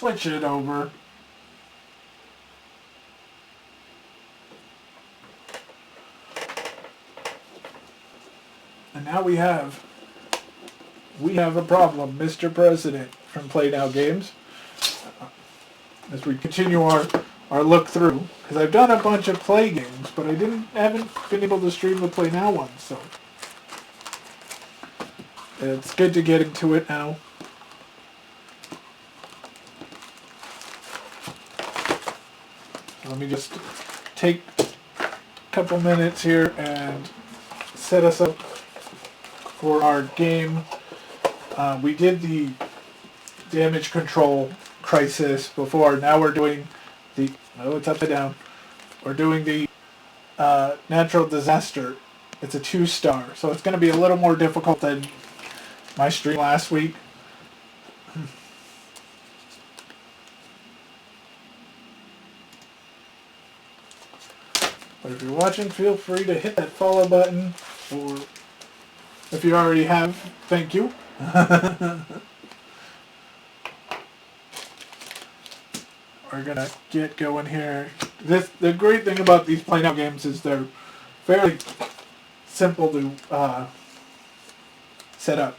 switch it over. And now we have a problem, Mr. President from Play Now Games. As we continue our look through, because I've done a bunch of Play games, but I haven't been able to stream the Play Now ones, so it's good to get into it now. Let me just take a couple minutes here and set us up for our game. We did the damage control crisis before. Now we're doing the... Oh, it's upside down. We're doing the natural disaster. It's a 2-star, so it's going to be a little more difficult than my stream last week. But if you're watching, feel free to hit that follow button, or if you already have, thank you. We're gonna get going here. The great thing about these Play Now games is they're fairly simple to set up.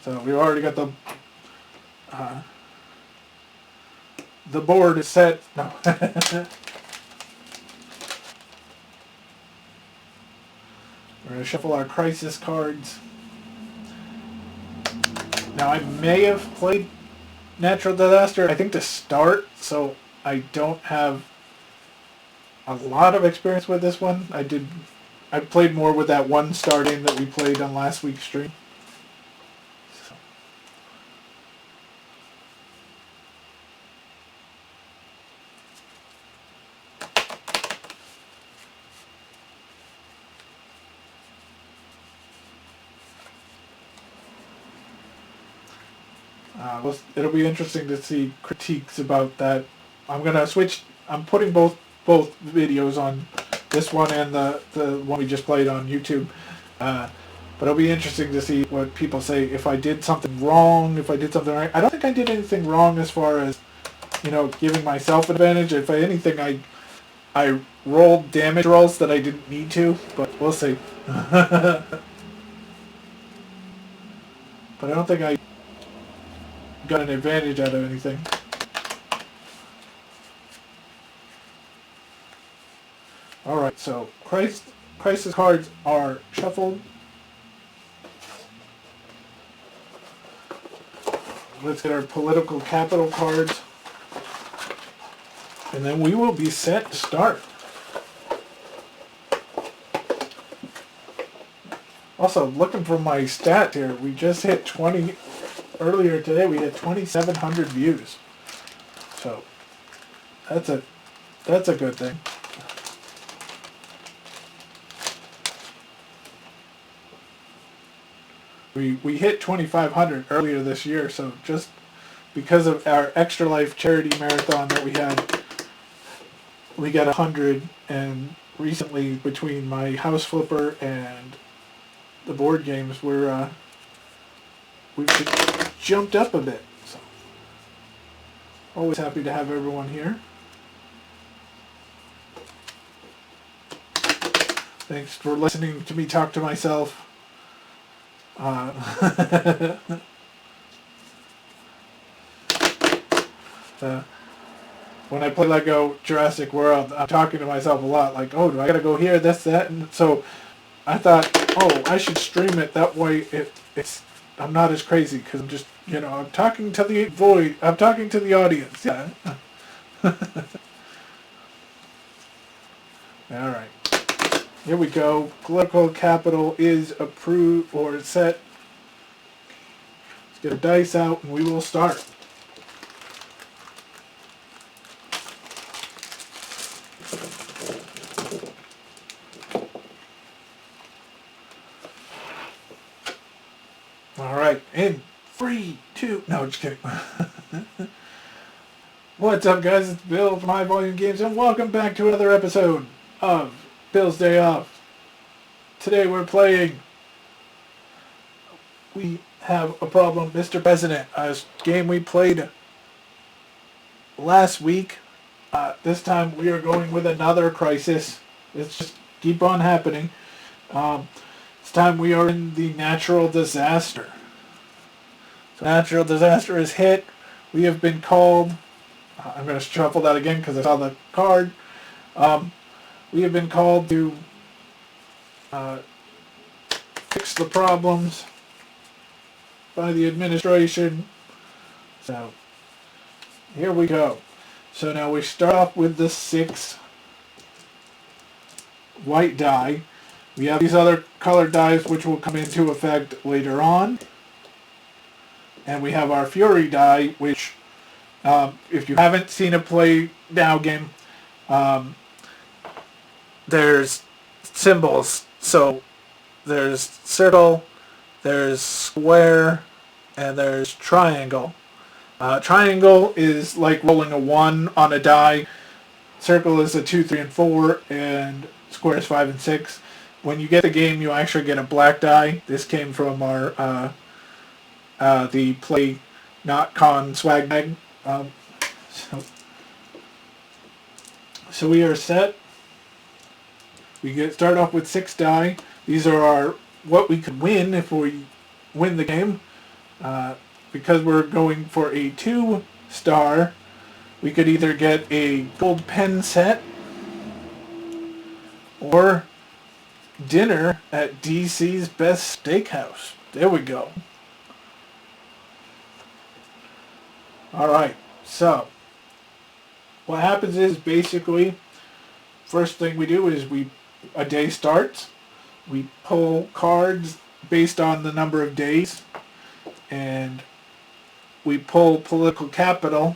So we've already got the board is set. No. We're going to shuffle our crisis cards. Now, I may have played Natural Disaster, I think, to start, so I don't have a lot of experience with this one. I played more with that one starting that we played on last week's stream. It'll be interesting to see critiques about that. I'm gonna switch. I'm putting both videos on, this one and the one we just played on YouTube. But it'll be interesting to see what people say. If I did something wrong, if I did something right. I don't think I did anything wrong as far as, giving myself an advantage. If anything, I rolled damage rolls that I didn't need to, but we'll see. But I don't think I got an advantage out of anything. Alright, so crisis cards are shuffled. Let's get our political capital cards. And then we will be set to start. Also, looking for my stat here, we just hit 20... Earlier today, we had 2,700 views. So, that's a good thing. We hit 2,500 earlier this year, so just because of our Extra Life charity marathon that we had, we got 100, and recently between my house flipper and the board games, we've jumped up a bit. So always happy to have everyone here. Thanks for listening to me talk to myself. When I play Lego Jurassic World, I'm talking to myself a lot, like, oh, do I gotta go here, this, that, and so I thought, oh, I should stream it, that way I'm not as crazy, because I'm just, I'm talking to the void, I'm talking to the audience, yeah. Alright. Here we go. Political capital is approved or set. Let's get a dice out and we will start. Alright, in 3, 2, no, just kidding. What's up, guys? It's Bill from High Volume Games, and welcome back to another episode of Bill's Day Off. Today we're playing... have a problem. Mr. President, a game we played last week, this time we are going with another crisis. It's just keep on happening. This time we are in the natural disaster. So natural disaster is hit. We have been called. I'm going to shuffle that again because I saw the card. We have been called to fix the problems by the administration. So here we go. So now we start off with the 6 white die. We have these other colored dies which will come into effect later on. And we have our Fury die, which, if you haven't seen a play now game, there's symbols. So there's circle, there's square, and there's triangle. Triangle is like rolling a 1 on a die. Circle is a 2, 3, and 4, and square is 5 and 6. When you get the game, you actually get a black die. This came from our the Play Not Con swag bag. So we are set. We start off with 6 die. These are our what we could win if we win the game. Because we're going for a 2-star, we could either get a gold pen set or dinner at DC's Best Steakhouse. There we go. Alright, so what happens is basically first thing we do is a day starts. We pull cards based on the number of days, and we pull political capital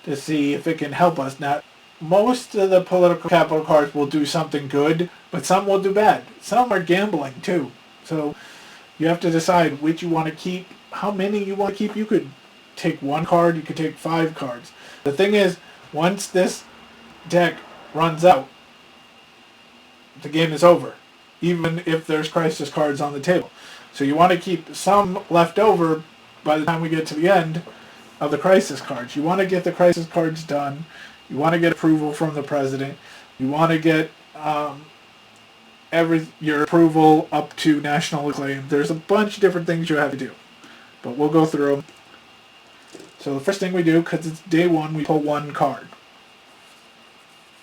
to see if it can help us. Now, most of the political capital cards will do something good, but some will do bad. Some are gambling too. So you have to decide which you want to keep, how many you want to keep. You could take 1 card, you could take 5 cards. The thing is, once this deck runs out, the game is over, even if there's crisis cards on the table. So you want to keep some left over by the time we get to the end of the crisis cards. You want to get the crisis cards done. You want to get approval from the president. You want to get your approval up to National Acclaim. There's a bunch of different things you have to do, but we'll go through them. So the first thing we do, because it's day 1, we pull 1 card.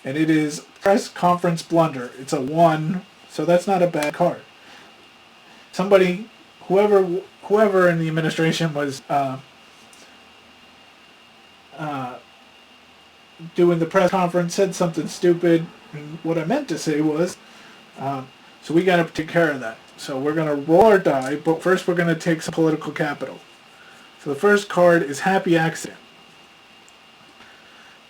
And it is Press Conference Blunder. It's a 1, so that's not a bad card. Somebody, whoever in the administration was doing the press conference said something stupid. And what I meant to say was, so we got to take care of that. So we're going to roll our die, but first we're going to take some political capital. So the first card is Happy Accident.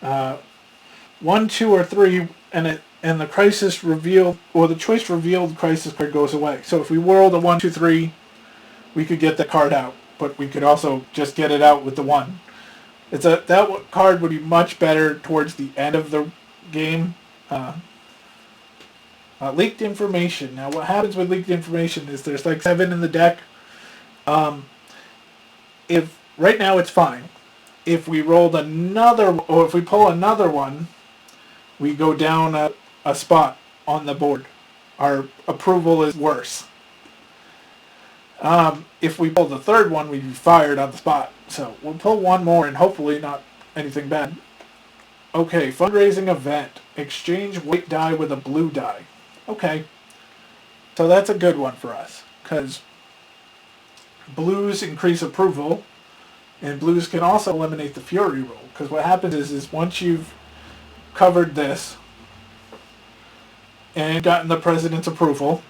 1, 2, or 3, and the crisis revealed, or the choice revealed crisis card goes away. So if we rolled a 1, 2, 3, we could get the card out, but we could also just get it out with the 1. That card would be much better towards the end of the game. Leaked information. Now what happens with leaked information is there's like 7 in the deck. If right now it's fine. If we rolled another, or if we pull another one, we go down a spot on the board. Our approval is worse. If we pull the third one, we'd be fired on the spot. So we'll pull 1 more and hopefully not anything bad. Okay, fundraising event. Exchange white die with a blue die. Okay. So that's a good one for us, because blues increase approval, and blues can also eliminate the Fury roll. Because what happens is once you've covered this and gotten the president's approval,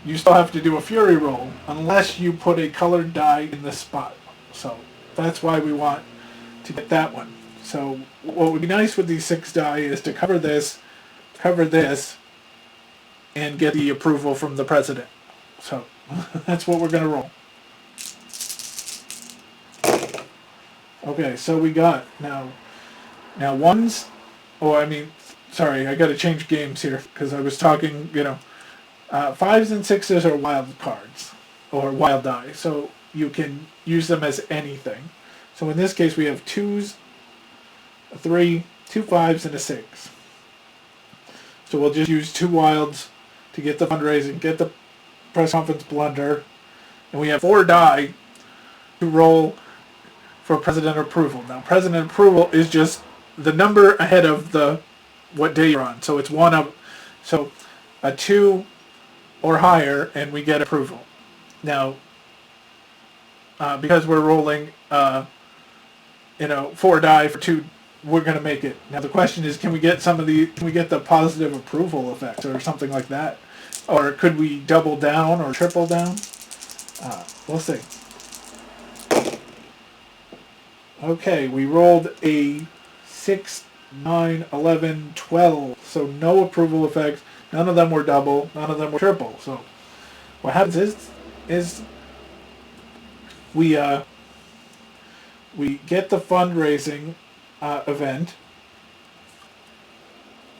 you still have to do a Fury roll unless you put a colored die in this spot. So that's why we want to get that one. So what would be nice with these 6 die is to cover this, and get the approval from the president. So that's what we're going to roll. Okay, so we got now ones, sorry, I got to change games here because I was talking, 5s and 6s are wild cards. or wild die, so you can use them as anything. So in this case we have 2s, a 3, 2 5s, and a 6. So we'll just use 2 wilds to get the fundraising, get the press conference blunder, and we have 4 die to roll for president approval. Now president approval is just the number ahead of the what day you're on. So it's one of, so a 2 or higher, and we get approval. Now, because we're rolling, 4 die for 2, we're going to make it. Now the question is, can we get the positive approval effect or something like that? Or could we double down or triple down? We'll see. Okay, we rolled a 6, 9, 11, 12. So no approval effects. None of them were double. None of them were triple. So what happens is we get the fundraising event.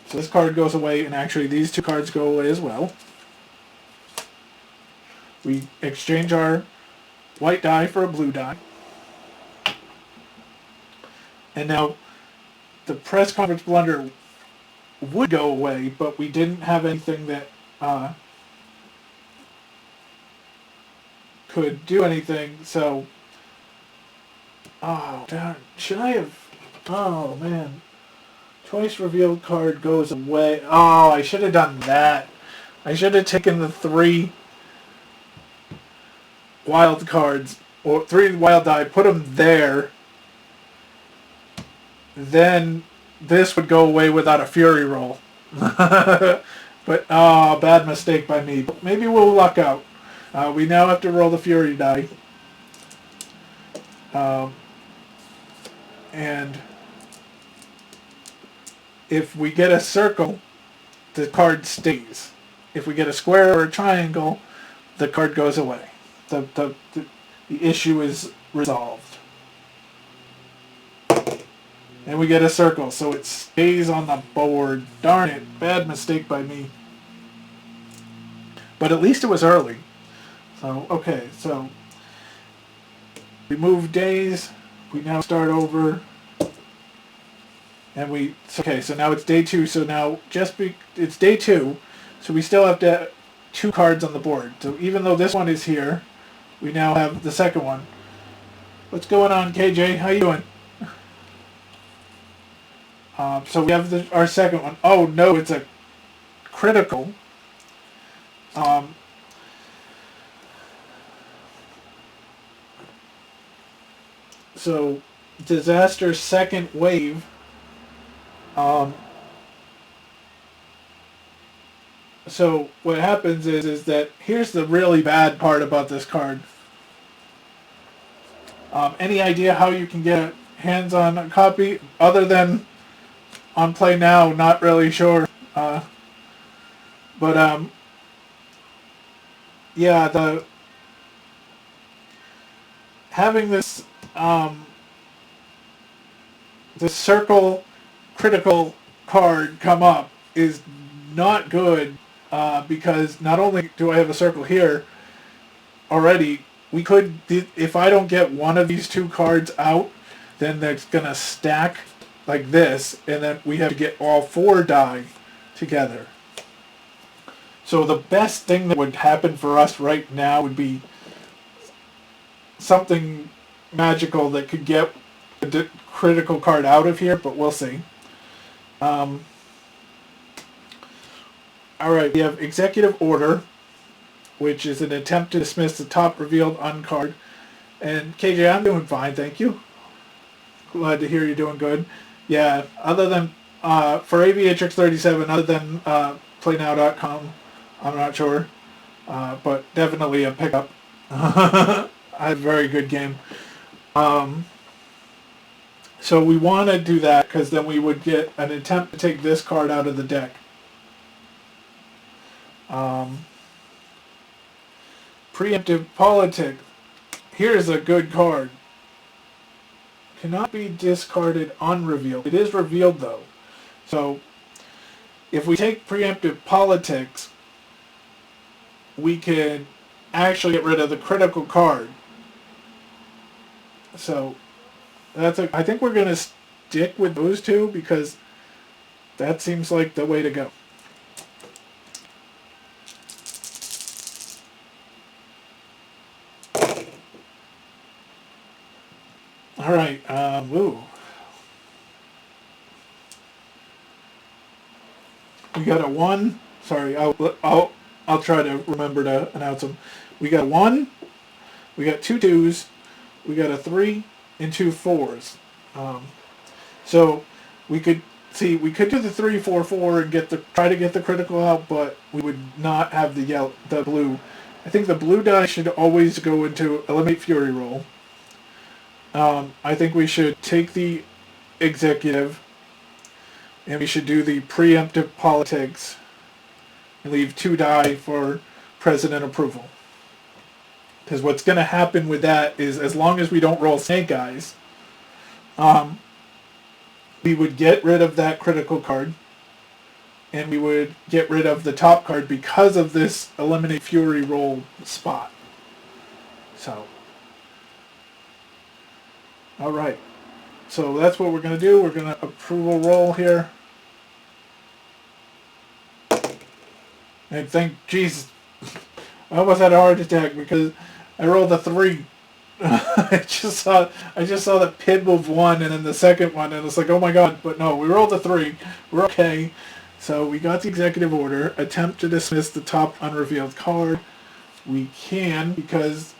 So this card goes away, and actually these 2 cards go away as well. We exchange our white die for a blue die. And now the press conference blunder would go away, but we didn't have anything that could do anything, so... Oh, darn. Should I have... Oh, man. Choice revealed card goes away. Oh, I should have done that. I should have taken the 3 wild cards, or 3 wild die, put them there. Then this would go away without a fury roll. But, bad mistake by me. But maybe we'll luck out. We now have to roll the fury die. And if we get a circle, the card stays. If we get a square or a triangle, the card goes away. The issue is resolved. And we get a circle, so it stays on the board. Darn it, bad mistake by me. But at least it was early. So, okay, so we move days. We now start over. And so now it's day 2, so now it's day 2, so we still have to have 2 cards on the board. So even though this one is here, we now have the second one. What's going on, KJ? How you doing? So we have our second one. Oh no, it's a critical. So disaster second wave. So what happens is that here's the really bad part about this card. Any idea how you can get hands on a copy other than on Play Now? Not really sure. But yeah, having this this circle critical card come up is not good, because not only do I have a circle here already, we could, if I don't get one of these 2 cards out, then that's gonna stack like this, and then we have to get all 4 die together. So the best thing that would happen for us right now would be something magical that could get a critical card out of here, but we'll see. Alright, we have Executive Order, which is an attempt to dismiss the top revealed uncard. And KJ, I'm doing fine, thank you. Glad to hear you're doing good. Yeah, other than, for Aviatrix 37, other than playnow.com, I'm not sure. But definitely a pickup. I had a very good game. So we want to do that, because then we would get an attempt to take this card out of the deck. Preemptive Politics. Here's a good card. Cannot be discarded unrevealed. It is revealed though. So if we take Preemptive Politics, we can actually get rid of the critical card. So I think we're going to stick with those two because that seems like the way to go. All right. We got a 1. Sorry, I'll try to remember to announce them. We got a 1. We got 2 2s. We got a 3 and 2 4s. So we could do the 3 4 4 and try to get the critical out, but we would not have the blue. I think the blue die should always go into eliminate fury roll. I think we should take the executive, and we should do the preemptive politics, and leave 2 die for president approval. Because what's going to happen with that is, as long as we don't roll snake eyes, we would get rid of that critical card, and we would get rid of the top card because of this eliminate fury roll spot. So, alright. So that's what we're going to do. We're going to approval roll here. And thank Jesus. I almost had a heart attack because I rolled a 3. I just saw the pin move 1 and then the second one, and it's like, oh my god, but no, we rolled a 3. We're okay. So we got the executive order. Attempt to dismiss the top unrevealed card. We can because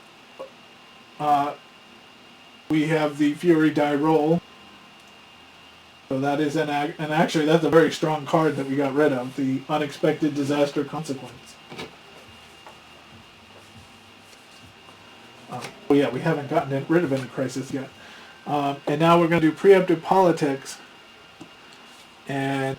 we have the Fury die roll. So that is and actually that's a very strong card that we got rid of, the unexpected disaster consequence. Oh yeah, we haven't gotten rid of any crisis yet. And now we're going to do preemptive politics. And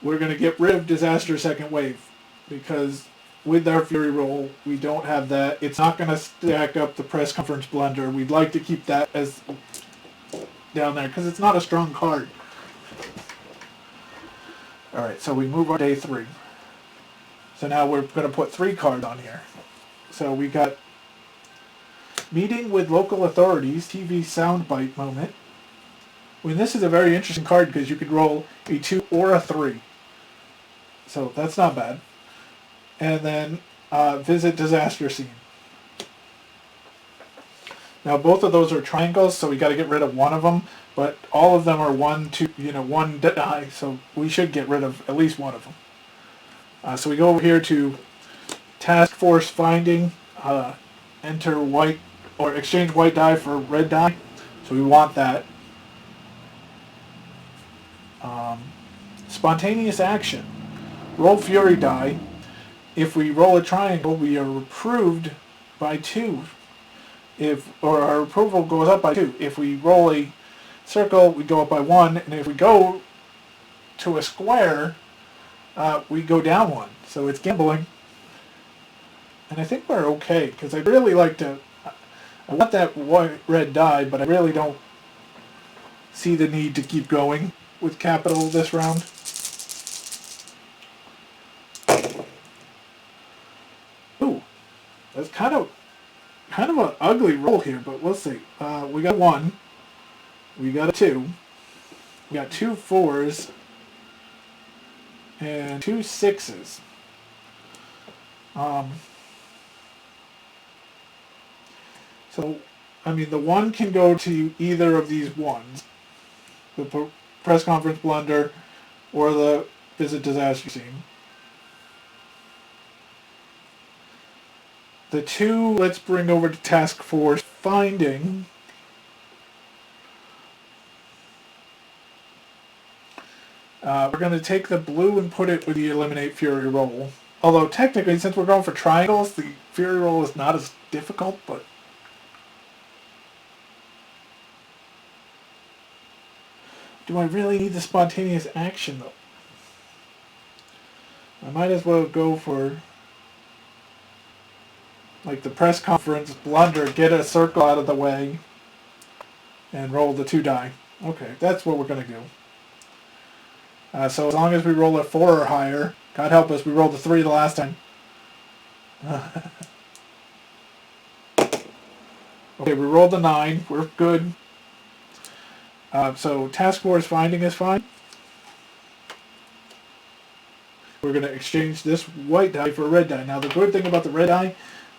we're going to get rid of disaster second wave. Because with our Fury roll, we don't have that. It's not going to stack up the press conference blunder. We'd like to keep that as down there because it's not a strong card. Alright, so we move on to day 3. So now we're going to put 3 cards on here. So we got meeting with local authorities, TV soundbite moment. When this is a very interesting card because you could roll a 2 or a 3. So that's not bad. And then visit disaster scene. Now both of those are triangles, so we got to get rid of one of them. But all of them are 1, 2, 1 die, so we should get rid of at least one of them. So we go over here to task force finding, enter white, or exchange white die for red die. So we want that. Spontaneous action. Roll fury die. If we roll a triangle, we are approved by 2. Or our approval goes up by 2. If we roll a circle, we go up by 1. And if we go to a square, we go down 1. So it's gambling. And I think we're okay, because I'd really like to... I want that red die, but I really don't see the need to keep going with capital this round. Ooh, that's kind of an ugly roll here, but we'll see. We got 1. We got a 2. We got 2 4s. And 2 6s. So, I mean, the 1 can go to either of these 1s. The press conference blunder or the visit disaster scene. The 2, let's bring over to task force finding. We're going to take the blue and put it with the eliminate fury roll. Although technically, since we're going for triangles, the fury roll is not as difficult, but... Do I really need the spontaneous action, though? I might as well go for... like the press conference blunder, get a circle out of the way, and roll the 2 die. Okay, that's what we're going to do. So as long as we roll a 4 or higher, God help us, we rolled a 3 the last time. Okay, we rolled a 9. We're good. So task force finding is fine. We're going to exchange this white die for a red die. Now the good thing about the red die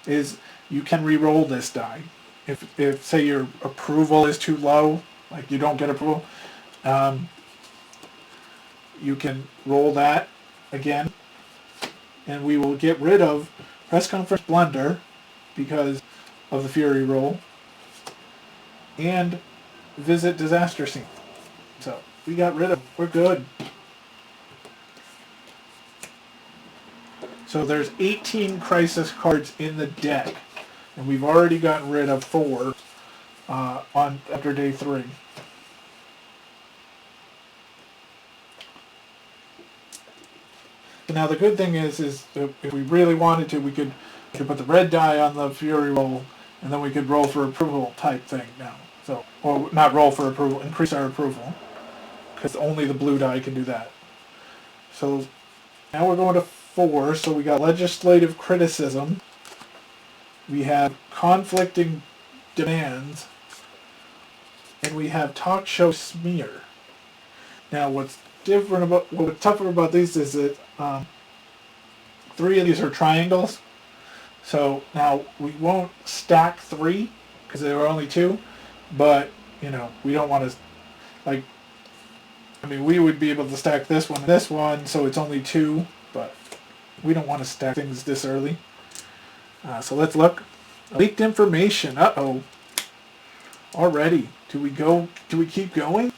is you can re-roll this die. If say your approval is too low, like you don't get approval, you can roll that again, and we will get rid of press conference blunder because of the fury roll, and visit disaster scene. So we got rid of, we're good. So there's 18 crisis cards in the deck, and we've already gotten rid of 4 after day 3. Now the good thing is if we really wanted to, we could put the red die on the fury roll, and then we could roll for approval type thing now. So, or not roll for approval, increase our approval, because only the blue die can do that. So now we're going to 4. So we got legislative criticism. We have conflicting demands, and we have talk show smear. Now what's tougher about these is that 3 of these are triangles. So now we won't stack 3 because there are only 2, but we don't want to, like, I mean, we would be able to stack this one, so it's only 2, but we don't want to stack things this early. So let's look. Leaked information. Uh-oh. Already. Do we keep going?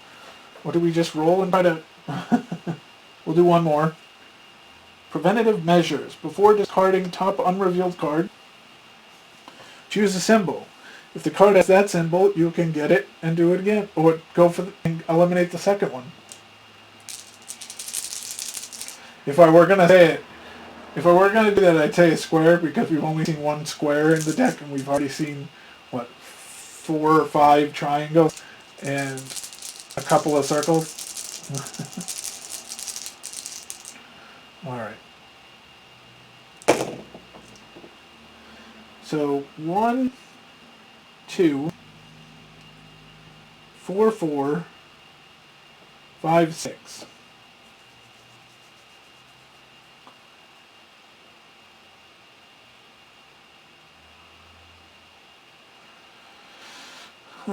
Or do we just roll and try to... We'll do one more. Preventative measures. Before discarding top unrevealed card, choose a symbol. If the card has that symbol, you can get it and do it again. Or go for and eliminate the second one. If I were going to do that, I'd say a square, because we've only seen 1 square in the deck, and we've already seen, 4 or 5 triangles, and a couple of circles. Alright. So 1, 2, 4, 4, 5, 6. So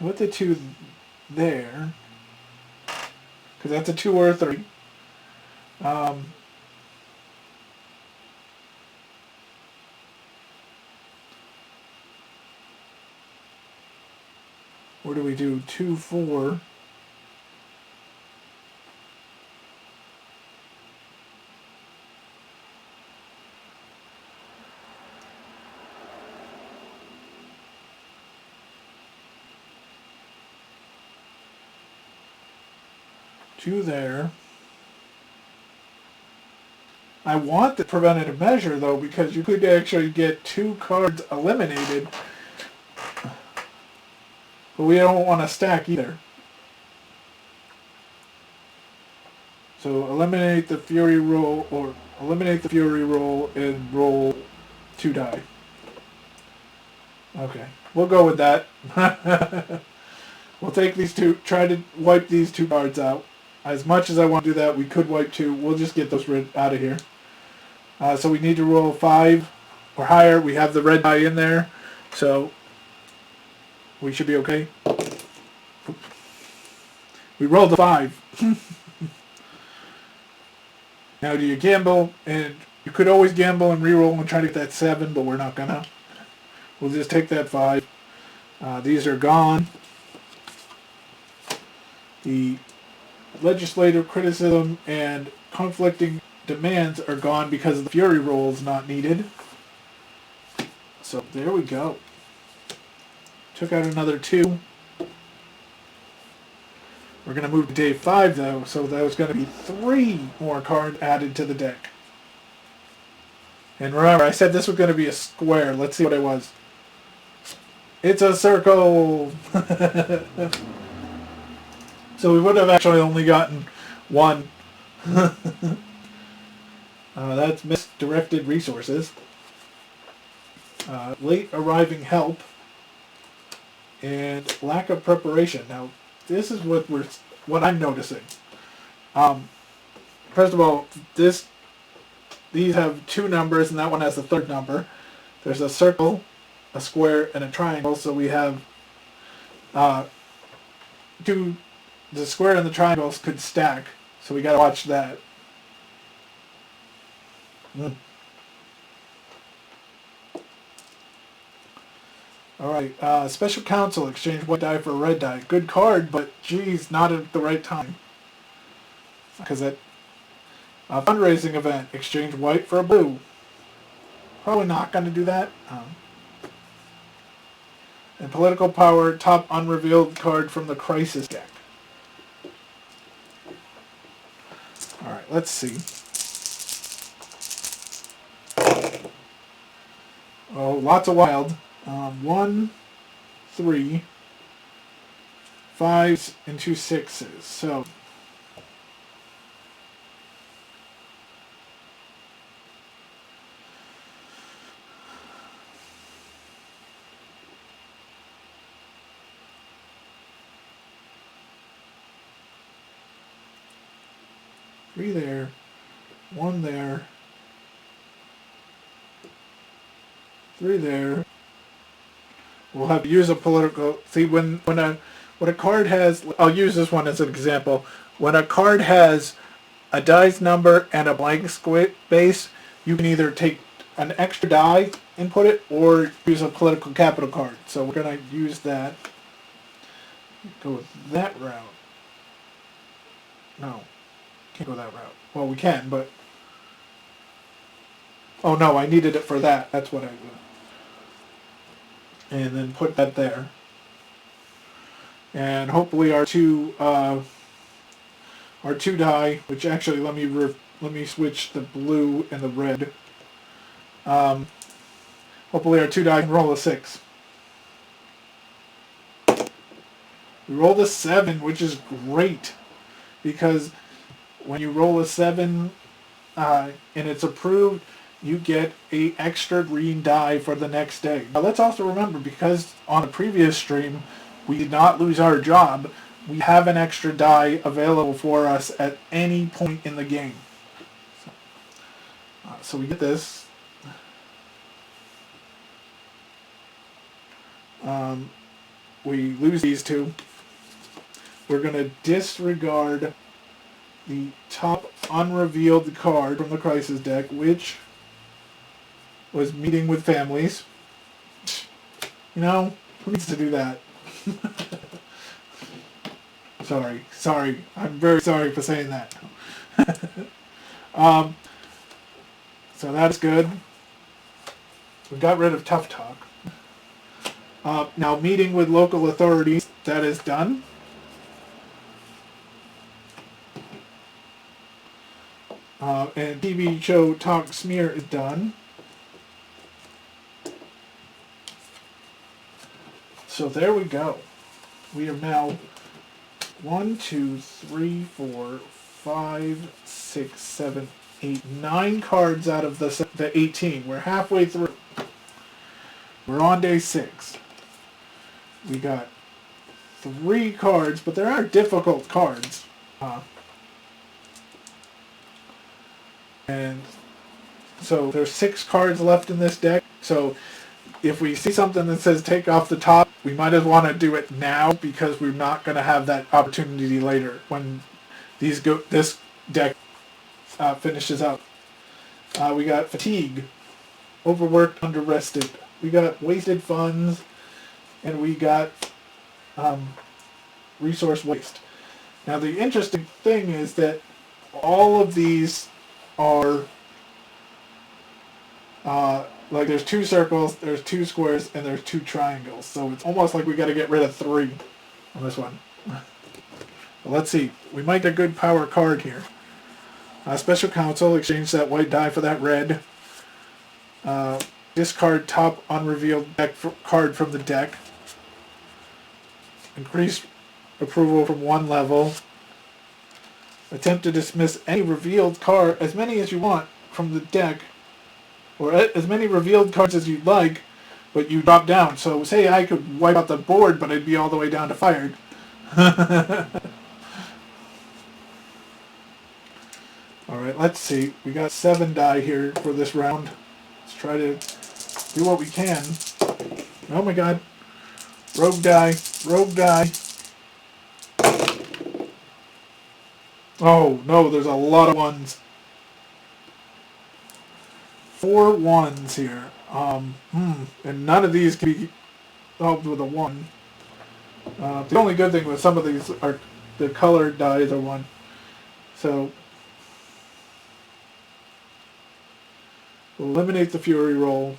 with the 2 there, because that's a 2 or a 3. What do we do? 2, 4. Two there. I want the preventative measure though, because you could actually get 2 cards eliminated, but we don't want to stack either. So eliminate the fury roll, and roll 2 die. Okay, we'll go with that. We'll take these 2, try to wipe these 2 cards out. As much as I want to do that, we could wipe 2. We'll just get those out of here. So we need to roll 5 or higher. We have the red die in there, so we should be okay. We rolled a 5. Now do you gamble? And you could always gamble and re-roll and try to get that 7, but we're not gonna. We'll just take that 5. These are gone. The legislative criticism and conflicting demands are gone because the fury roll is not needed. So there we go. Took out another 2. We're going to move to day 5 though, so that was going to be 3 more cards added to the deck. And remember, I said this was going to be a square. Let's see what it was. It's a circle! So we would have actually only gotten one. That's misdirected resources. Late arriving help. And lack of preparation. Now, this is what I'm noticing. First of all, these have two numbers, and that one has the third number. There's a circle, a square, and a triangle. So we have the square and the triangles could stack. So we got to watch that. Alright, Special Counsel, exchange white die for a red die. Good card, but geez, not at the right time. Because at a fundraising event, exchange white for a blue. Probably not going to do that. And Political Power, top unrevealed card from the Crisis deck. Alright, let's see. Oh, lots of wild. 1, 3, 5s, and 2 6s. So, three there, 1 there, 3 there. We'll have to use a political... See, when a card has... I'll use this one as an example. When a card has a dice number and a blank space, you can either take an extra die and put it, or use a political capital card. So we're going to use that. Go with that route. No. Can't go that route. Well, we can, but... Oh, no, I needed it for that. That's what I... And then put that there. And hopefully our two die, which actually let me switch the blue and the red. Hopefully our 2 die can roll a 6. We rolled a 7, which is great, because when you roll a 7 and it's approved, you get an extra green die for the next day. Now let's also remember, because on a previous stream we did not lose our job, we have an extra die available for us at any point in the game. So we get this. We lose these 2. We're going to disregard the top unrevealed card from the Crisis deck, which was Meeting with Families. You know, who needs to do that? Sorry. I'm very sorry for saying that. So that's good. We got rid of Tough Talk. Now, meeting with local authorities, that is done. And TV show Talk Smear is done. So there we go. We have now 1, 2, 3, 4, 5, 6, 7, 8, 9 cards out of the 18. We're halfway through. We're on day 6. We got 3 cards, but there are difficult cards. And so there's 6 cards left in this deck. So if we see something that says take off the top, we might as well want to do it now, because we're not going to have that opportunity later when this deck finishes up. We got fatigue, overworked, underrested. We got wasted funds, and we got resource waste. Now the interesting thing is that all of these are like there's 2 circles, there's 2 squares, and there's 2 triangles. So it's almost like we got to get rid of 3 on this one. But let's see. We might get a good power card here. Special Counsel, exchange that white die for that red. Discard top unrevealed deck card from the deck. increase approval from 1 level. Attempt to dismiss any revealed card, as many as you want, from the deck, or as many revealed cards as you'd like, but you drop down. So say I could wipe out the board, but I'd be all the way down to fired. Alright, let's see. We got 7 die here for this round. Let's try to do what we can. Oh my god. Rogue die. Rogue die. Oh no, there's a lot of 1s. 4 1s here. And none of these can be solved with a 1. The only good thing with some of these are the colored dies are 1. So we'll eliminate the Fury roll.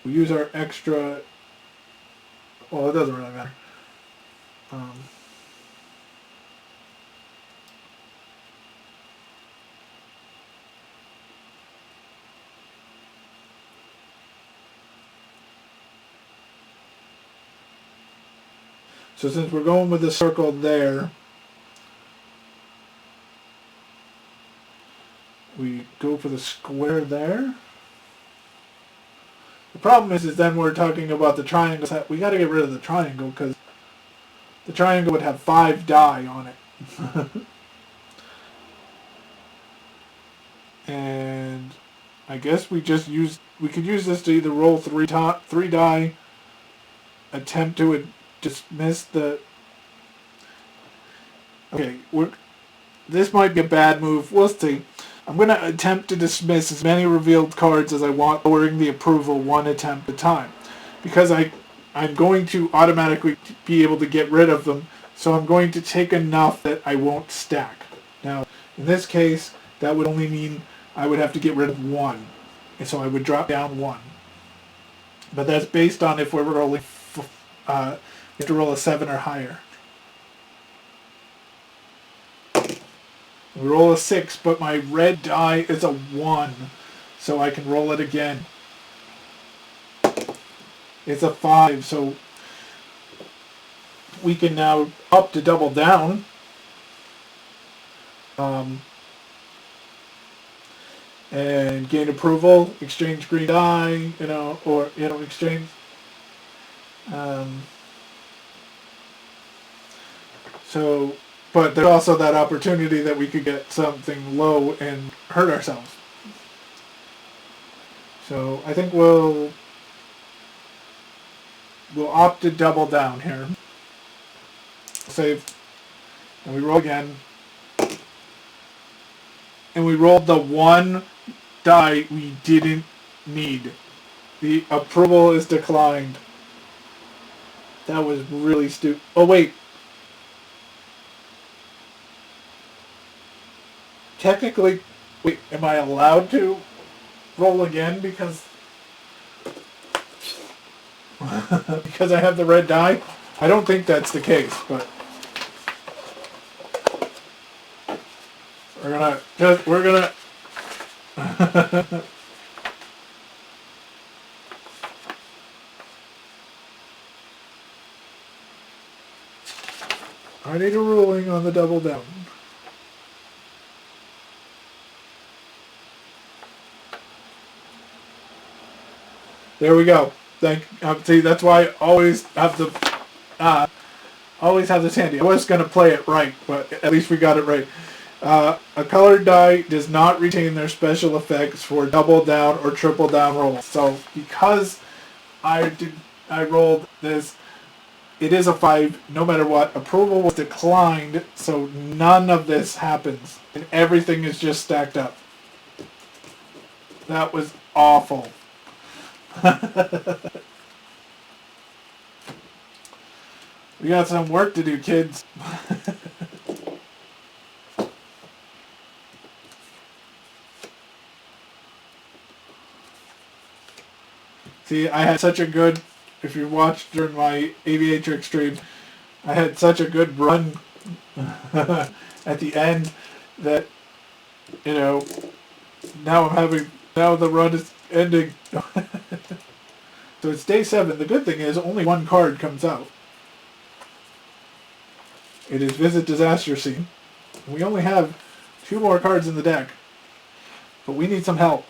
We'll use our extra. Well, it doesn't really matter. So since we're going with the circle there, we go for the square there. The problem is then we're talking about the triangle set. We got to get rid of the triangle because the triangle would have 5 die on it. And I guess we could use this to either roll 3 die, attempt to dismiss the. Okay, this might be a bad move. We'll see. I'm going to attempt to dismiss as many revealed cards as I want, lowering the approval 1 attempt at a time. Because I'm going to automatically be able to get rid of them, so I'm going to take enough that I won't stack. Now, in this case, that would only mean I would have to get rid of 1. And so I would drop down 1. But that's based on if we're rolling, we have to roll a 7 or higher. We roll a 6, but my red die is a 1, so I can roll it again. It's a 5, so we can now up to double down. And gain approval, exchange green die, or exchange. But there's also that opportunity that we could get something low and hurt ourselves. So I think we'll opt to double down here. Save. And we roll again. And we rolled the 1 die we didn't need. The approval is declined. That was really stupid. Oh wait. Technically, wait, am I allowed to roll again because because I have the red die? I don't think that's the case, but we're gonna I need a ruling on the double down. There we go. See, that's why I always have this handy. I was going to play it right, but at least we got it right. A colored die does not retain their special effects for double down or triple down rolls. So because I rolled this, it is a 5 no matter what. Approval was declined, so none of this happens. And everything is just stacked up. That was awful. We got some work to do, kids. See, I had such a good, if you watched during my Aviatrix stream, I had such a good run at the end that, now the run is ending. So it's day 7. The good thing is only 1 card comes out. It is Visit Disaster Scene. We only have 2 more cards in the deck. But we need some help.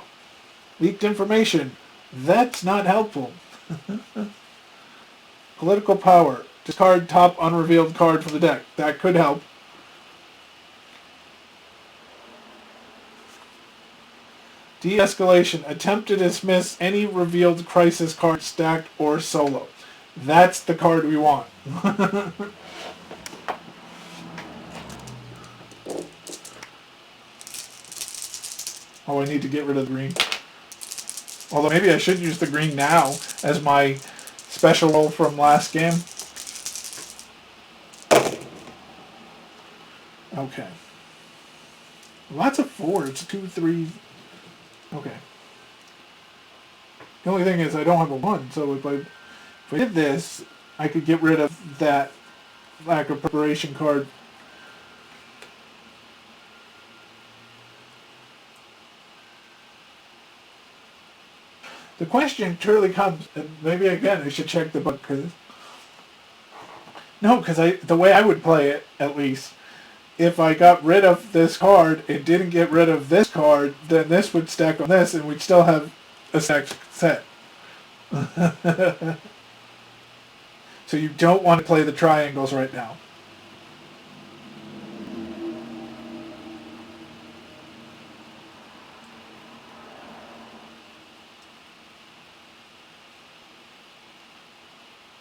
Leaked information. That's not helpful. Political Power. Discard top unrevealed card from the deck. That could help. De-escalation. Attempt to dismiss any revealed crisis card stacked or solo. That's the card we want. Oh, I need to get rid of the green. Although maybe I should use the green now as my special roll from last game. Okay. Lots of 4s. 2, 3. Okay. The only thing is I don't have a 1, so if I did this, I could get rid of that lack of preparation card. The question truly comes, and maybe again I should check the book, because the way I would play it, at least, if I got rid of this card and didn't get rid of this card, then this would stack on this, and we'd still have a stacked set. So you don't want to play the triangles right now.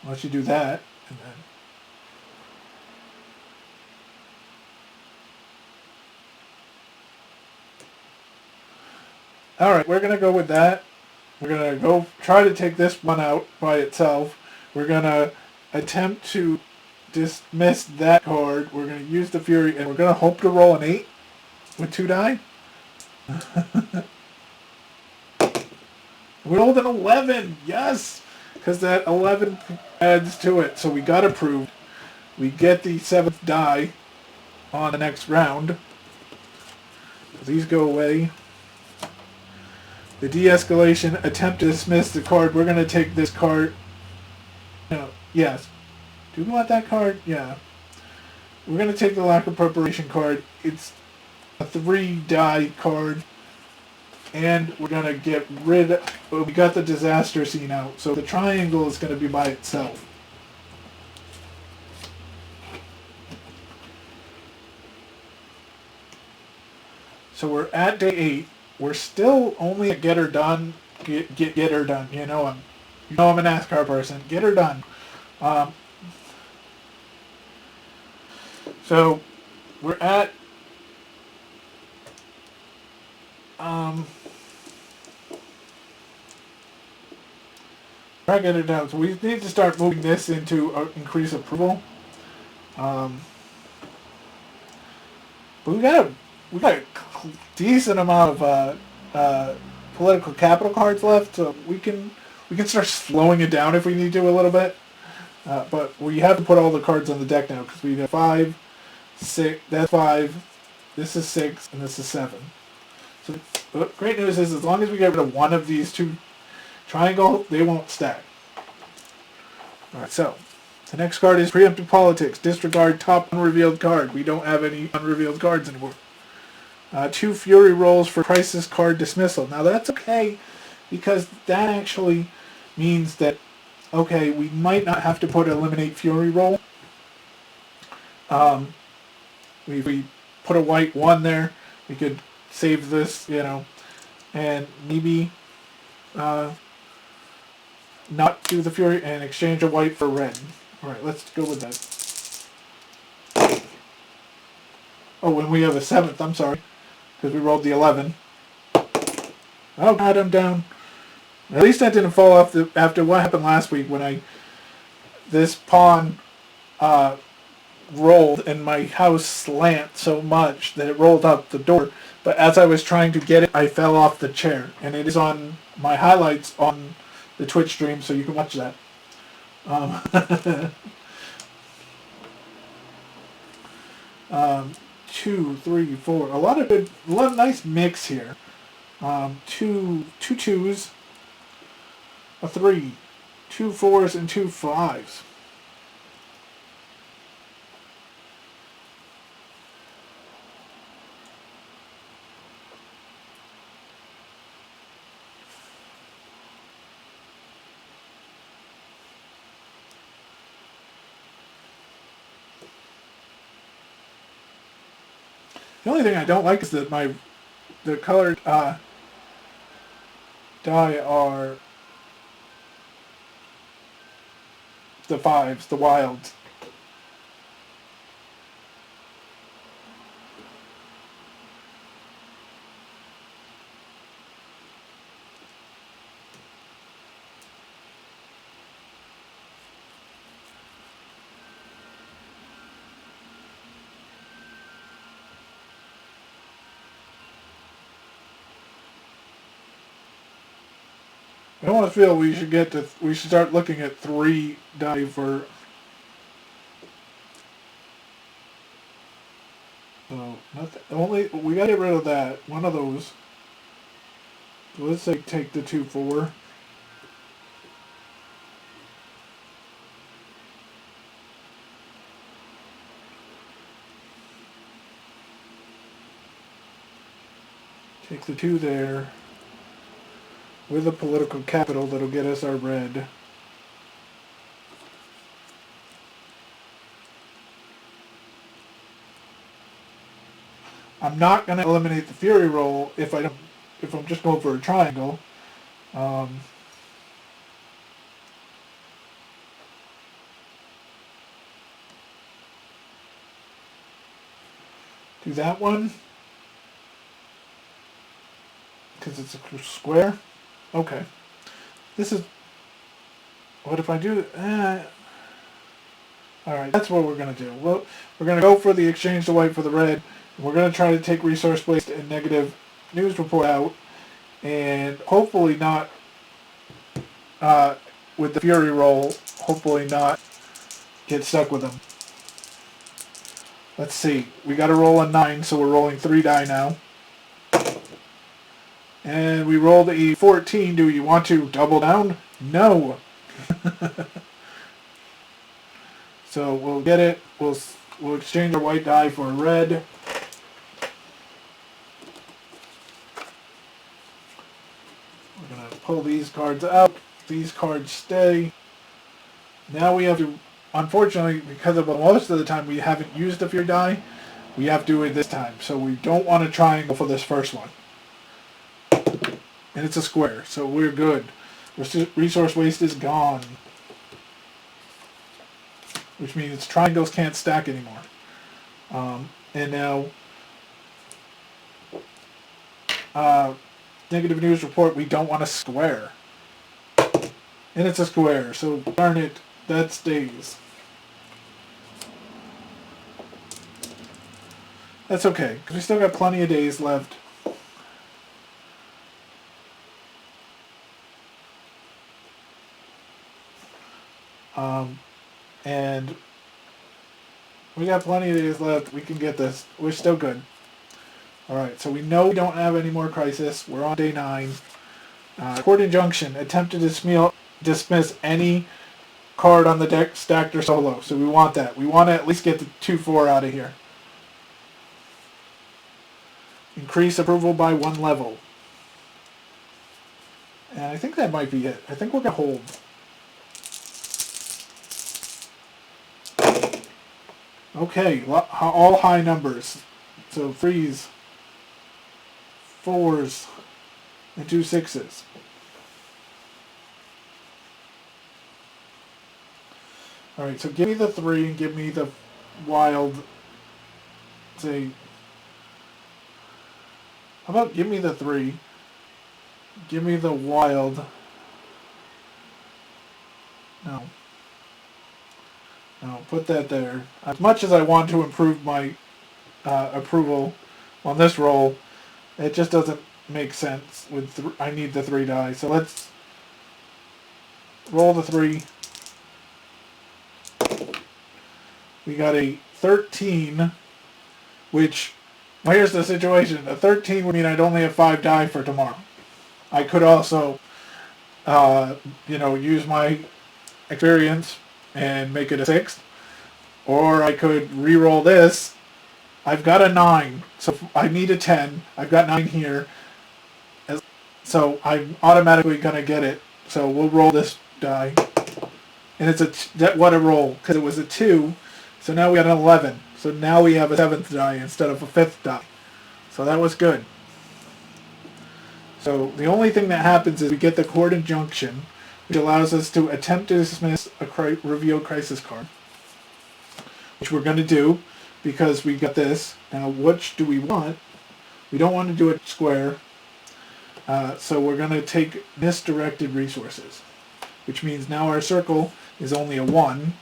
Unless you do that, and then... Alright, we're going to go with that. We're going to go try to take this one out by itself. We're going to attempt to dismiss that card. We're going to use the Fury, and we're going to hope to roll an 8 with 2 die. We rolled an 11! Yes! Because that 11 adds to it. So we got approved. We get the 7th die on the next round. These go away. The de-escalation, attempt to dismiss the card. We're going to take this card. No, yes. Do we want that card? Yeah. We're going to take the lack of preparation card. It's a 3 die card. And we're going to get rid of... We got the disaster scene out. So the triangle is going to be by itself. So we're at day 8. We're still only at get her done. Get her done. You know I'm a NASCAR person. Get her done. So we're at get her down. So we need to start moving this into increase approval. But we got a decent amount of political capital cards left, so we can start slowing it down if we need to a little bit. But we have to put all the cards on the deck now because we have 5, 6. That's 5. This is 6, and this is 7. So the great news is as long as we get rid of one of these 2 triangle, they won't stack. All right, so the next card is Preemptive Politics. Disregard top unrevealed card. We don't have any unrevealed cards anymore. 2 Fury rolls for crisis card dismissal. Now that's okay, because that actually means that, okay, we might not have to put Eliminate Fury roll. We put a white 1 there, we could save this, and maybe not do the Fury and exchange a white for red. Alright, let's go with that. Oh, and we have a 7th, I'm sorry. Because we rolled the 11. Oh god, I'm down. At least I didn't fall off after what happened last week when this pawn rolled and my house slant so much that it rolled up the door. But as I was trying to get it, I fell off the chair. And it is on my highlights on the Twitch stream, so you can watch that. 2, 3, 4. A lot of nice mix here. 2 2s, a 3, 2 4s, and 2 5s. The only thing I don't like is that the colored die are the 5s, the wilds. I almost feel we should start looking at 3 die for. So nothing. Only we gotta get rid of that one of those. So let's say take the 2-4. Take the 2 there. With a political capital that'll get us our red. I'm not going to eliminate the fury roll if I'm just going for a triangle. Do that one because it's a square. Okay. This is... What if I do... Alright, that's what we're going to do. Well, we're going to go for the exchange the white for the red. We're going to try to take resource waste and negative news report out. And hopefully not... with the fury roll, hopefully not get stuck with them. Let's see. We got to roll a 9, so we're rolling 3 die now. And we rolled a 14. Do you want to double down? No. So we'll get it. We'll exchange our white die for a red. We're going to pull these cards out. These cards stay. Now we have to, unfortunately, because of most of the time we haven't used the fury die, we have to do it this time. So we don't want a triangle for this first one. And it's a square, so we're good. Resource waste is gone. Which means triangles can't stack anymore. And now, negative news report, we don't want a square. And it's a square, so darn it, that stays. That's okay, because we still got plenty of days left. And we got plenty of days left. We can get this. We're still good. Alright, so we know we don't have any more crisis. We're on day 9. Court injunction. Attempt to dismiss any card on the deck, stacked or solo. So we want that. We want to at least get the 2-4 out of here. Increase approval by 1 level. And I think that might be it. I think we're going to hold. Okay, all high numbers. So freeze. 4s and 2 6s. Alright, so give me the 3 and give me the wild. Say, how about give me the 3, give me the wild. No. No, put that there. As much as I want to improve my approval on this roll, it just doesn't make sense. I need the 3 die. So let's roll the 3. We got a 13, which, well, here's the situation. A 13 would mean I'd only have 5 die for tomorrow. I could also, use my experience and make it a 6th. Or I could re-roll this. I've got a 9, so I need a 10. I've got 9 here. So I'm automatically going to get it. So we'll roll this die. And it's what a roll, because it was a 2. So now we got an 11. So now we have a 7th die instead of a 5th die. So that was good. So the only thing that happens is we get the chord injunction, which allows us to attempt to dismiss a revealed crisis card, which we're going to do because we got this. Now, which do we want? We don't want to do it square, so we're going to take misdirected resources, which means now our circle is only a 1,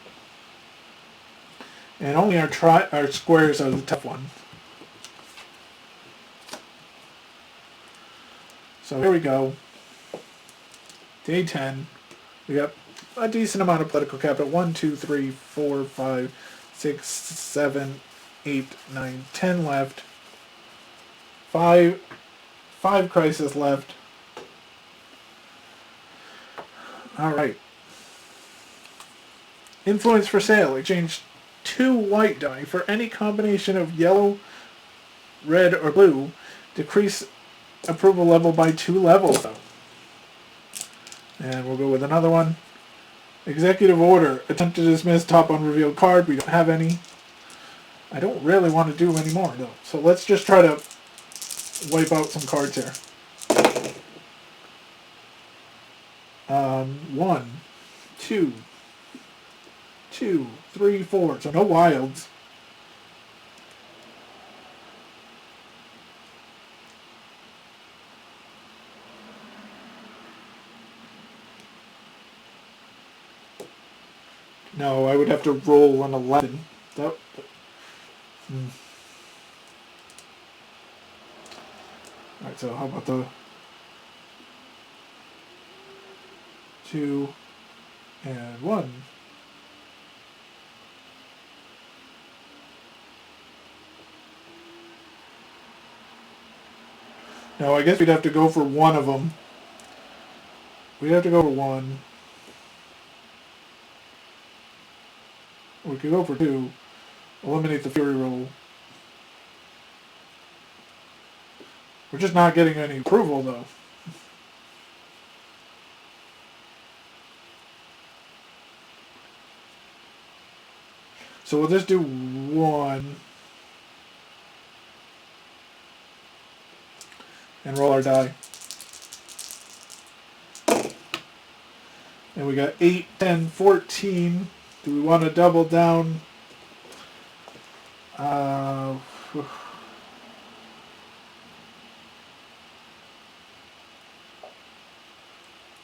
and only our squares are the tough ones. So here we go. Day 10. We got a decent amount of political capital. 1, 2, 3, 4, 5, 6, 7, 8, 9, 10 left. 5 crisis left. Alright. Influence for sale. Exchange 2 white die for any combination of yellow, red, or blue. Decrease approval level by 2 levels, though. And we'll go with another one. Executive order. Attempt to dismiss top unrevealed card. We don't have any. I don't really want to do any more, though. So let's just try to wipe out some cards here. 1, 2, 2, 3, 4. So no wilds. No, I would have to roll an 11. Alright, so how about the 2 and 1? No, I guess we'd have to go for one of them. We'd have to go for 1. We could go for 2. Eliminate the fury roll. We're just not getting any approval, though. So we'll just do 1. And roll our die. And we got 8, 10, 14. Do we want to double down?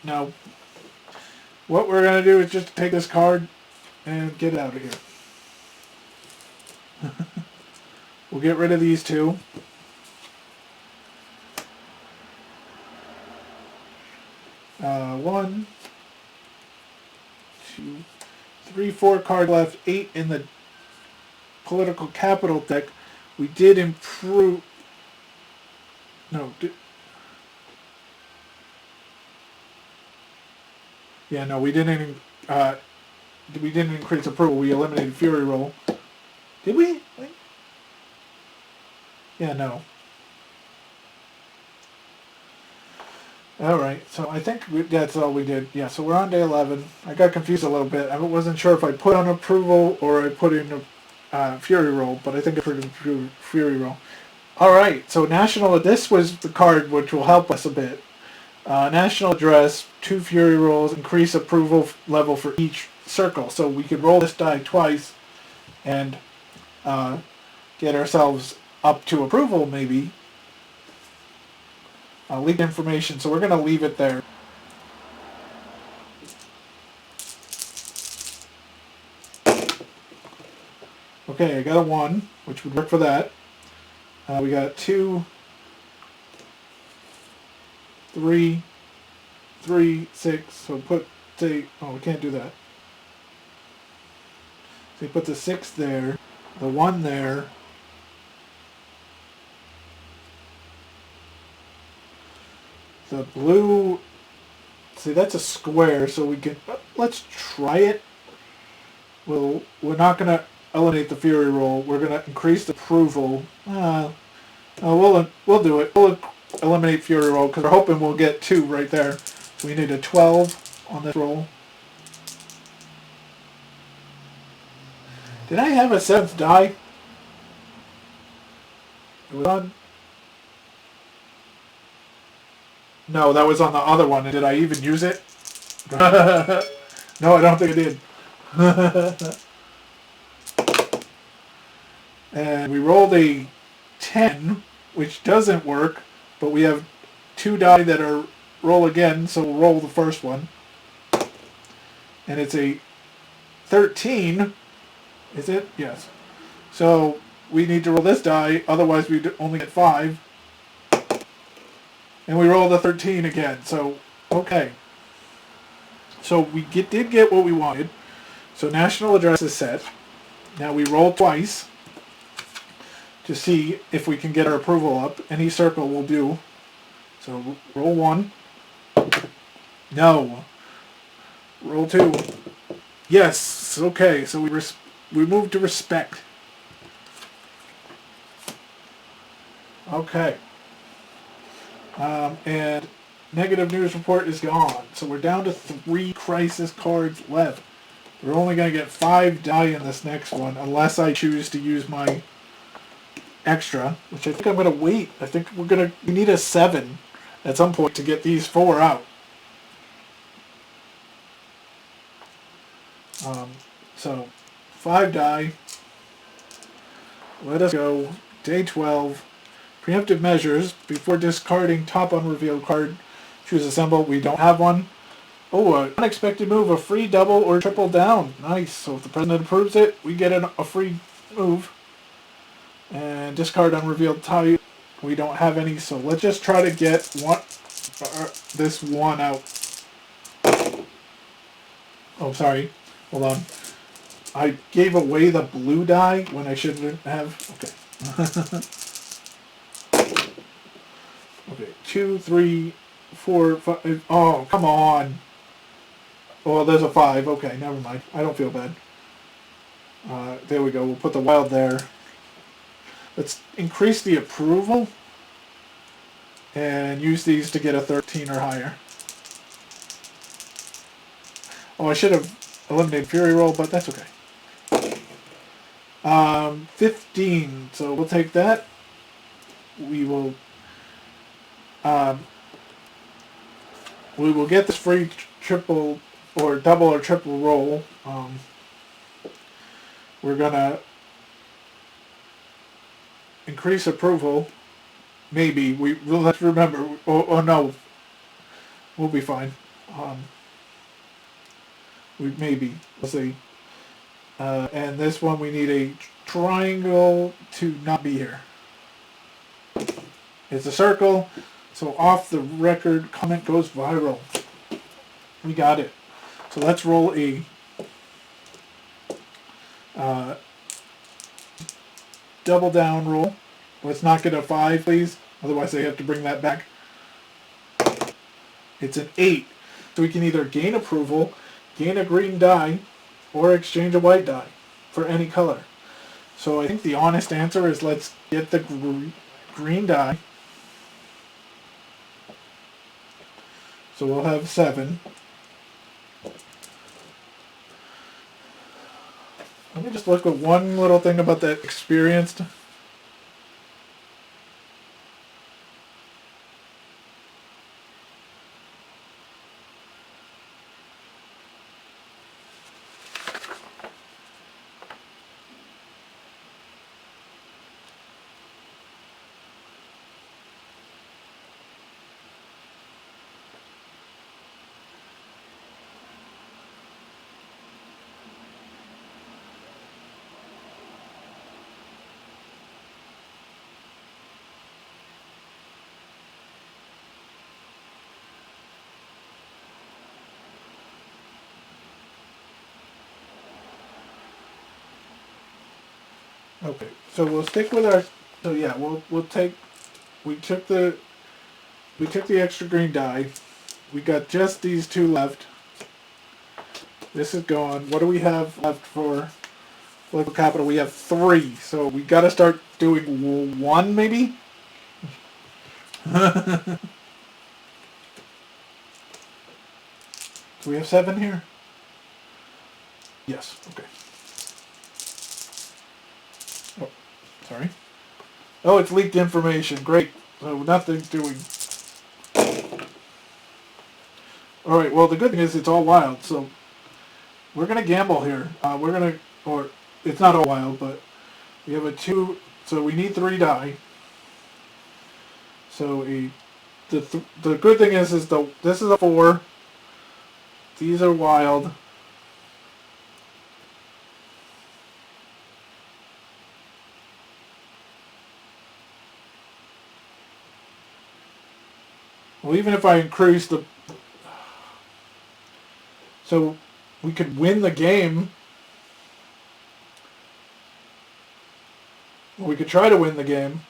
No. What we're going to do is just take this card and get out of here. We'll get rid of these 2. One, 2, 3, 4 card left. 8 in the political capital deck. We did improve. No. Yeah, no, we didn't. We didn't increase approval. We eliminated fury roll. Did we? Yeah, no. Alright, so I think that's all we did. Yeah, so we're on day 11. I got confused a little bit. I wasn't sure if I put on approval or I put in a fury roll, but I think I put in fury roll. Alright, so national, this was the card which will help us a bit. National address, 2 fury rolls, increase approval level for each circle. So we could roll this die twice and get ourselves up to approval, maybe. Leaked information, so we're going to leave it there. Okay, I got a 1, which would work for that. We got 2, 3, 3, 6, so put, say, oh, we can't do that. So you put the 6 there, the 1 there, the blue, see that's a square, so we can, let's try it. We're not going to eliminate the fury roll, we're going to increase the approval. We'll do it. We'll eliminate fury roll because we're hoping we'll get 2 right there. So we need a 12 on this roll. Did I have a 7th die? It was on. No, that was on the other one. Did I even use it? No, I don't think I did. And we rolled a 10, which doesn't work, but we have 2 die that are roll again, so we'll roll the first one. And it's a 13. Is it? Yes. So we need to roll this die, otherwise we only get 5. And we roll the 13 again, so okay. So we did get what we wanted. So national address is set. Now we roll twice to see if we can get our approval up. Any circle will do. So roll 1. No. Roll 2. Yes. Okay. So we move to respect. Okay. And negative news report is gone. So we're down to 3 crisis cards left. We're only going to get 5 die in this next one, unless I choose to use my extra, which I think I'm going to wait. I think we need a 7 at some point to get these 4 out. So 5 die. Let us go. Day 12. Preemptive measures. Before discarding top unrevealed card, choose a symbol. We don't have one. Oh, an unexpected move. A free double or triple down. Nice. So if the president approves it, we get a free move. And discard unrevealed type. We don't have any, so let's just try to get this one out. Oh, sorry. Hold on. I gave away the blue die when I shouldn't have. Okay. Okay. 2, 3, 4, 5. Oh, come on. Oh, there's a 5. Okay, never mind. I don't feel bad. There we go. We'll put the wild there. Let's increase the approval and use these to get a 13 or higher. Oh, I should have eliminated Fury Roll, but that's okay. 15, so we'll take that. We will get this free triple or double or triple roll. We're gonna increase approval. Maybe let's remember. Oh no, we'll be fine. We'll see. And this one we need a triangle to not be here. It's a circle, so off the record comment goes viral. We got it. So let's roll a double down roll. Let's not get a 5, please. Otherwise they have to bring that back. It's an 8. So we can either gain approval, gain a green die, or exchange a white die for any color. So I think the honest answer is let's get the green die. So we'll have 7. Let me just look at one little thing about that experienced. Okay, so we'll stick with our. So yeah, we'll take. We took the extra green die. We got just these 2 left. This is gone. What do we have left for local capital? We have 3. So we got to start doing 1 maybe. Do we have 7 here? Yes. Okay. Oh, sorry. Oh, it's leaked information. Great. So nothing's doing. Alright, well the good thing is it's all wild, so we're going to gamble here. Or it's not all wild, but we have a 2, so we need 3 die. So the good thing is this is a 4. These are wild. Well, even if I increase the... So we could win the game. We could try to win the game.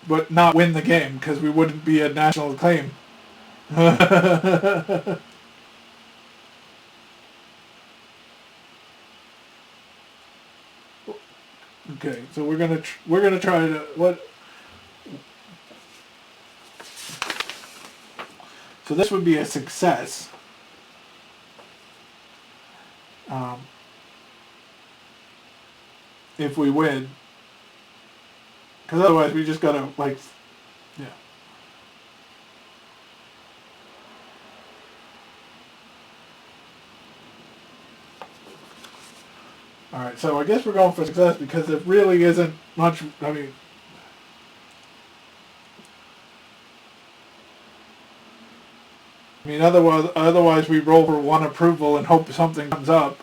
But not win the game, because we wouldn't be a National Acclaim. Okay, so we're gonna try to what? So this would be a success. If we win, because otherwise we just gotta like, yeah. All right, so I guess we're going for success because there really isn't much. I mean, otherwise we roll for 1 approval and hope something comes up.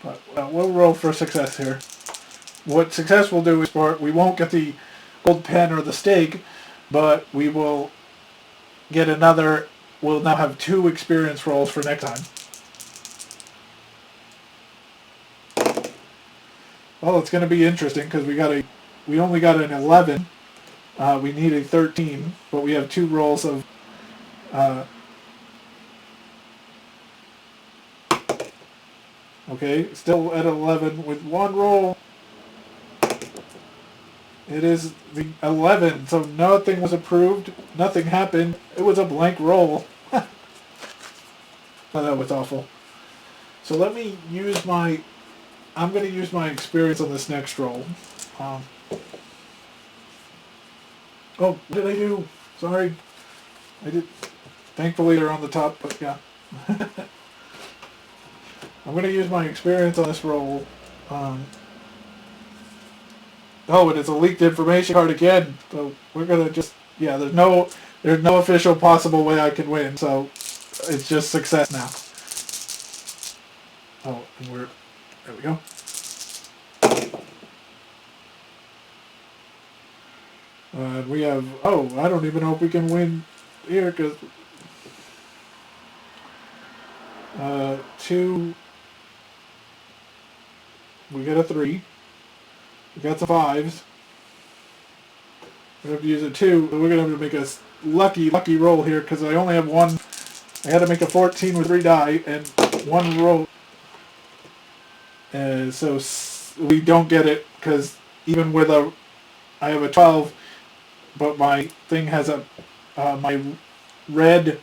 But we'll roll for success here. What success will do is we won't get the gold pen or the steak, but we will get another. We'll now have 2 experience rolls for next time. Well, it's going to be interesting because we only got an 11. We need a 13, but we have 2 rolls of. Okay, still at 11 with 1 roll. It is the 11, so nothing was approved. Nothing happened. It was a blank roll. Oh, that was awful. So let me use I'm going to use my experience on this next roll. Oh, what did I do? Sorry. I did. Thankfully they're on the top, but yeah. I'm going to use my experience on this roll. Oh, it is a leaked information card again. So we're going to just... Yeah, there's no official possible way I can win, so it's just success now. Oh, and there we go. We have... Oh, I don't even know if we can win here, because... 2... We got a 3. We got some 5s. We have to use a 2. We're going to have to make a lucky roll here because I only have 1. I had to make a 14 with 3 die and 1 roll. So we don't get it because even with I have a 12, but my thing has my red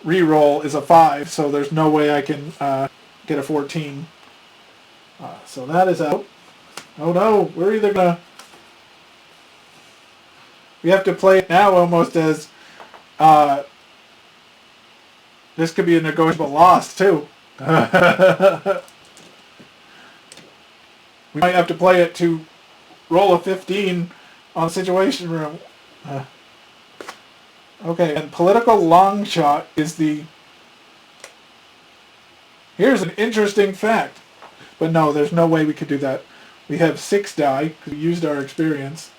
reroll is a 5, so there's no way I can get a 14. So that is out. Oh no, we're either gonna... We have to play it now almost as... this could be a negotiable loss too. We might have to play it to roll a 15 on Situation Room. Okay, and Political Long Shot is the... Here's an interesting fact. But no, there's no way we could do that. We have 6 die, because we used our experience.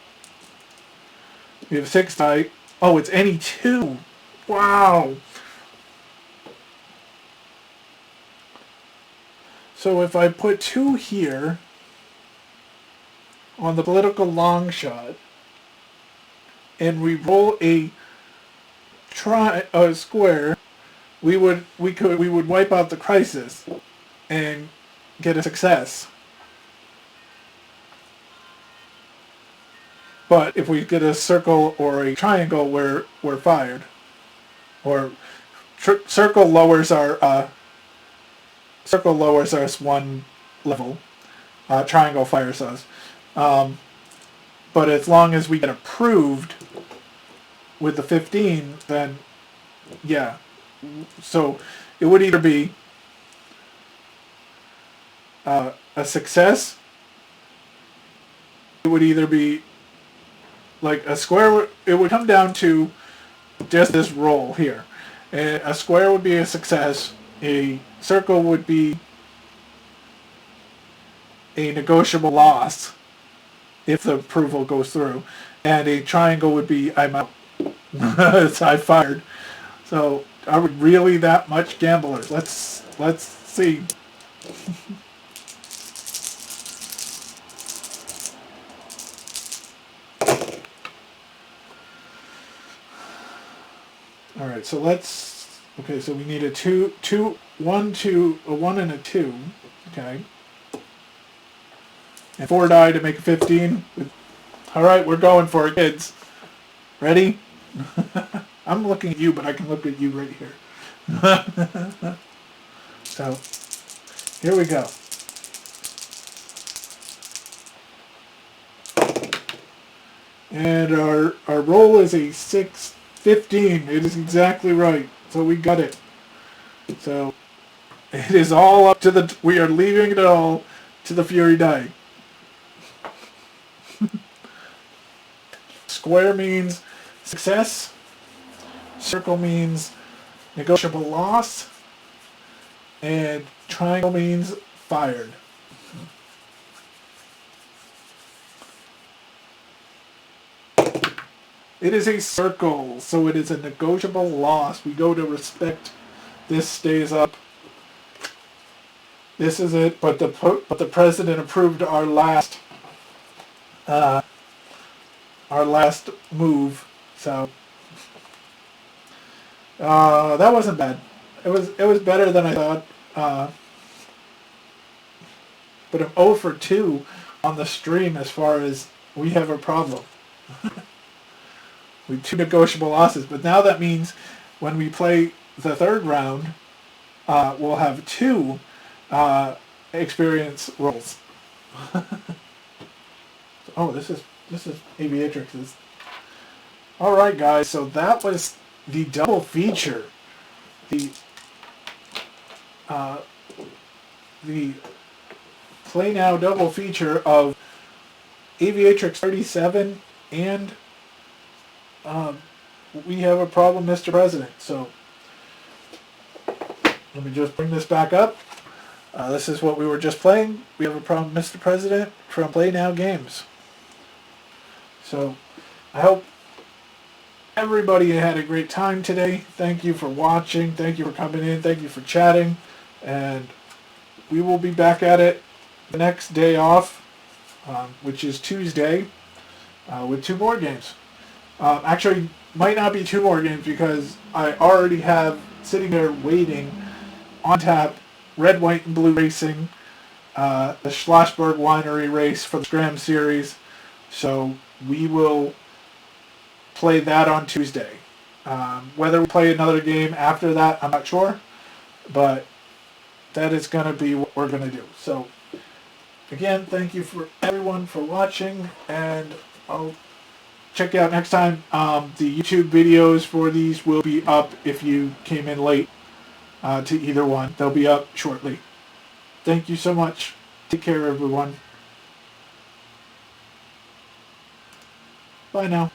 We have 6 die. Oh, it's any 2. Wow. So if I put 2 here on the Political Long Shot, and we roll a square, we would wipe out the crisis and get a success. But if we get a circle or a triangle, we're fired. Or circle lowers our circle lowers us one level. Triangle fires us. But as long as we get approved with the 15, then yeah. So it would either be a success. It would either be like a square. It would come down to just this roll here. A square would be a success. A circle would be a negotiable loss if the approval goes through, and a triangle would be I'm out. I fired. So are we really that much gamblers? Let's see. All right, so let's. Okay, so we need a 1, 2, a 1 and a 2. Okay. And 4 die to make a 15. All right, we're going for it, kids. Ready? I'm looking at you, but I can look at you right here. So, here we go. And our roll is a 6, 15. It is exactly right. So we got it. So, it is all up to the... We are leaving it all to the Fury die. Square means success. Circle means negotiable loss. And triangle means fired. It is a circle, so it is a negotiable loss. We go to respect. This stays up. This is it, but the president approved our last move, so that wasn't bad. It was better than I thought. But I'm 0 for 2 on the stream as far as we have a problem. We have 2 negotiable losses, but now that means when we play the third round, we'll have 2 experience rolls. Oh, this is Aviatrix's. All right, guys. So that was the double feature. The Play Now double feature of Aviatrix 37 and We Have a Problem, Mr. President. So let me just bring this back up. This is what we were just playing. We Have a Problem, Mr. President from Play Now Games. So I hope everybody had a great time today. Thank you for watching. Thank you for coming in. Thank you for chatting. And we will be back at it the next day off, which is Tuesday, with 2 more games. Actually, might not be 2 more games because I already have sitting there waiting on tap Red, White, and Blue Racing, the Schlossberg Winery race for the Scram Series. So we will play that on Tuesday. Whether we play another game after that, I'm not sure. But that is going to be what we're going to do. So, again, thank you for everyone for watching. And I'll check you out next time. The YouTube videos for these will be up if you came in late to either one. They'll be up shortly. Thank you so much. Take care, everyone. Bye now.